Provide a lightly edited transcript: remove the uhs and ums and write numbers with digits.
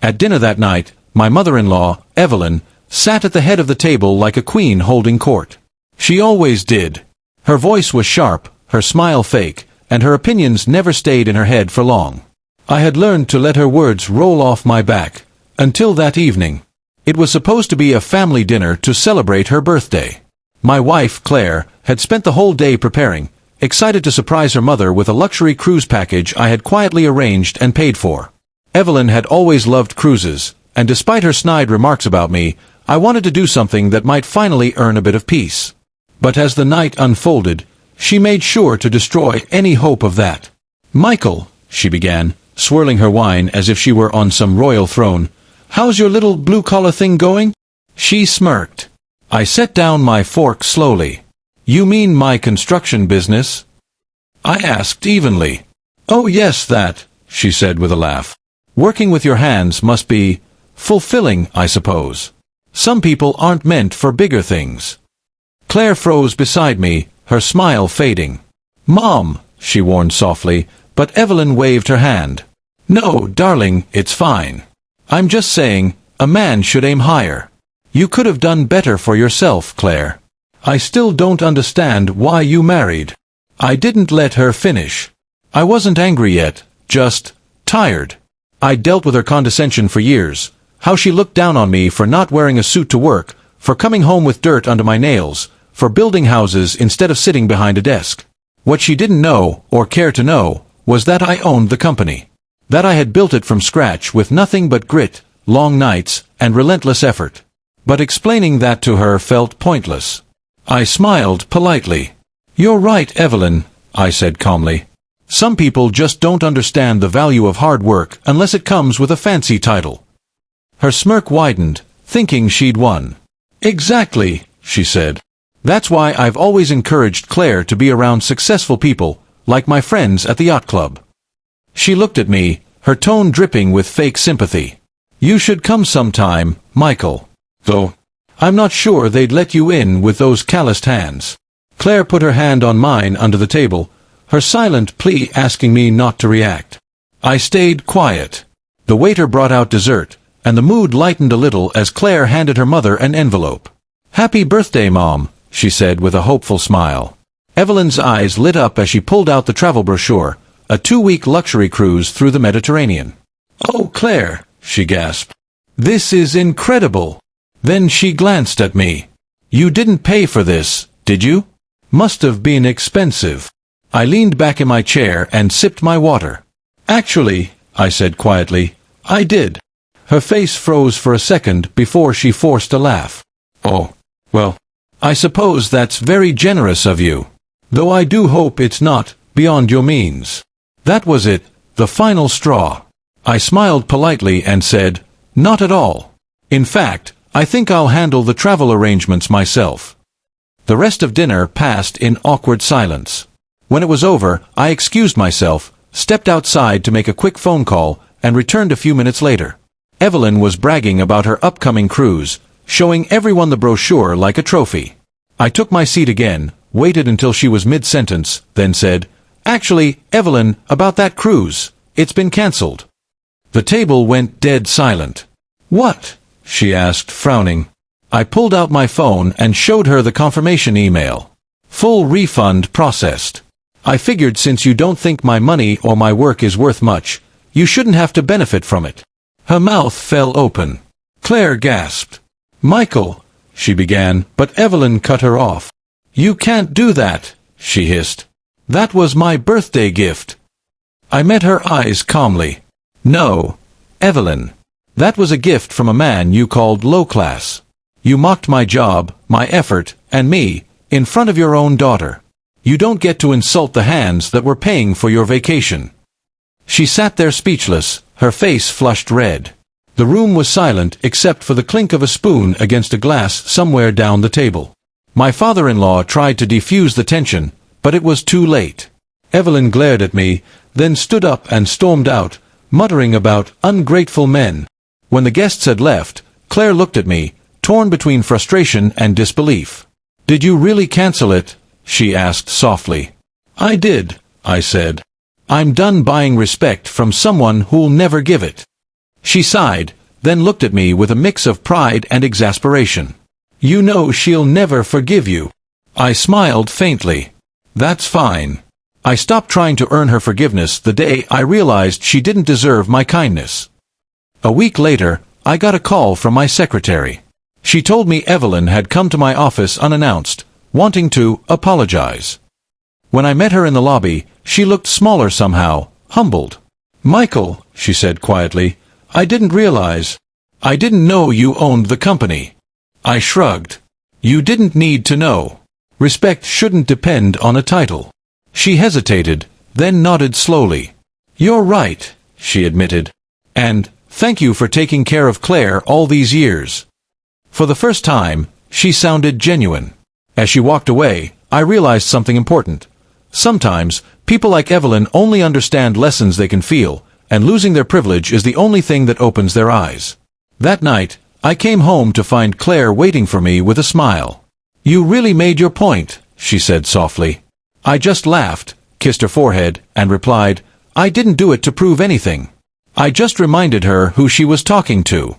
At dinner that night, my mother-in-law, Evelyn, sat at the head of the table like a queen holding court. She always did. Her voice was sharp, her smile fake, and her opinions never stayed in her head for long. I had learned to let her words roll off my back, until that evening. It was supposed to be a family dinner to celebrate her birthday. My wife, Claire, had spent the whole day preparing, excited to surprise her mother with a luxury cruise package I had quietly arranged and paid for. Evelyn had always loved cruises, and despite her snide remarks about me, I wanted to do something that might finally earn a bit of peace. But as the night unfolded, she made sure to destroy any hope of that. "Michael," she began, swirling her wine as if she were on some royal throne, "how's your little blue-collar thing going?" She smirked. I set down my fork slowly. "You mean my construction business?" I asked evenly. "Oh yes, that," she said with a laugh. "Working with your hands must be fulfilling, I suppose. Some people aren't meant for bigger things." Claire froze beside me, her smile fading. "Mom," she warned softly, but Evelyn waved her hand. "No, darling, it's fine. I'm just saying, a man should aim higher. You could have done better for yourself, Claire. I still don't understand why you married." I didn't let her finish. I wasn't angry yet, just tired. I'd dealt with her condescension for years, how she looked down on me for not wearing a suit to work, for coming home with dirt under my nails, for building houses instead of sitting behind a desk. What she didn't know, or care to know, was that I owned the company. That I had built it from scratch with nothing but grit, long nights, and relentless effort. But explaining that to her felt pointless. I smiled politely. "You're right, Evelyn," I said calmly. "Some people just don't understand the value of hard work unless it comes with a fancy title." Her smirk widened, thinking she'd won. "Exactly," she said. "That's why I've always encouraged Claire to be around successful people, like my friends at the yacht club." She looked at me, her tone dripping with fake sympathy. "You should come sometime, Michael. Though I'm not sure they'd let you in with those calloused hands." Claire put her hand on mine under the table, her silent plea asking me not to react. I stayed quiet. The waiter brought out dessert, and the mood lightened a little as Claire handed her mother an envelope. "Happy birthday, Mom," she said with a hopeful smile. Evelyn's eyes lit up as she pulled out the travel brochure, a 2-week luxury cruise through the Mediterranean. "Oh, Claire," she gasped. "This is incredible." Then she glanced at me. "You didn't pay for this, did you? Must have been expensive." I leaned back in my chair and sipped my water. "Actually," I said quietly, "I did." Her face froze for a second before she forced a laugh. "Oh, well, I suppose that's very generous of you. Though I do hope it's not beyond your means." That was it, the final straw. I smiled politely and said, "Not at all. In fact, I think I'll handle the travel arrangements myself." The rest of dinner passed in awkward silence. When it was over, I excused myself, stepped outside to make a quick phone call, and returned a few minutes later. Evelyn was bragging about her upcoming cruise, showing everyone the brochure like a trophy. I took my seat again, waited until she was mid-sentence, then said, "Actually, Evelyn, about that cruise, it's been cancelled." The table went dead silent. "What?" she asked, frowning. I pulled out my phone and showed her the confirmation email. "Full refund processed. I figured since you don't think my money or my work is worth much, you shouldn't have to benefit from it." Her mouth fell open. Claire gasped. "Michael," she began, but Evelyn cut her off. "You can't do that," she hissed. "That was my birthday gift." I met her eyes calmly. "No, Evelyn. That was a gift from a man you called low-class. You mocked my job, my effort, and me, in front of your own daughter. You don't get to insult the hands that were paying for your vacation." She sat there speechless, her face flushed red. The room was silent except for the clink of a spoon against a glass somewhere down the table. My father-in-law tried to defuse the tension, but it was too late. Evelyn glared at me, then stood up and stormed out, muttering about ungrateful men. When the guests had left, Claire looked at me, torn between frustration and disbelief. "Did you really cancel it?" she asked softly. "I did," I said. "I'm done buying respect from someone who'll never give it." She sighed, then looked at me with a mix of pride and exasperation. "You know she'll never forgive you." I smiled faintly. "That's fine." I stopped trying to earn her forgiveness the day I realized she didn't deserve my kindness. A week later, I got a call from my secretary. She told me Evelyn had come to my office unannounced, wanting to apologize. When I met her in the lobby, she looked smaller somehow, humbled. "Michael," she said quietly, "I didn't realize. I didn't know you owned the company." I shrugged. "You didn't need to know. Respect shouldn't depend on a title." She hesitated, then nodded slowly. "You're right," she admitted. "And thank you for taking care of Claire all these years." For the first time, she sounded genuine. As she walked away, I realized something important. Sometimes, people like Evelyn only understand lessons they can feel, and losing their privilege is the only thing that opens their eyes. That night, I came home to find Claire waiting for me with a smile. "You really made your point," she said softly. I just laughed, kissed her forehead, and replied, "I didn't do it to prove anything. I just reminded her who she was talking to."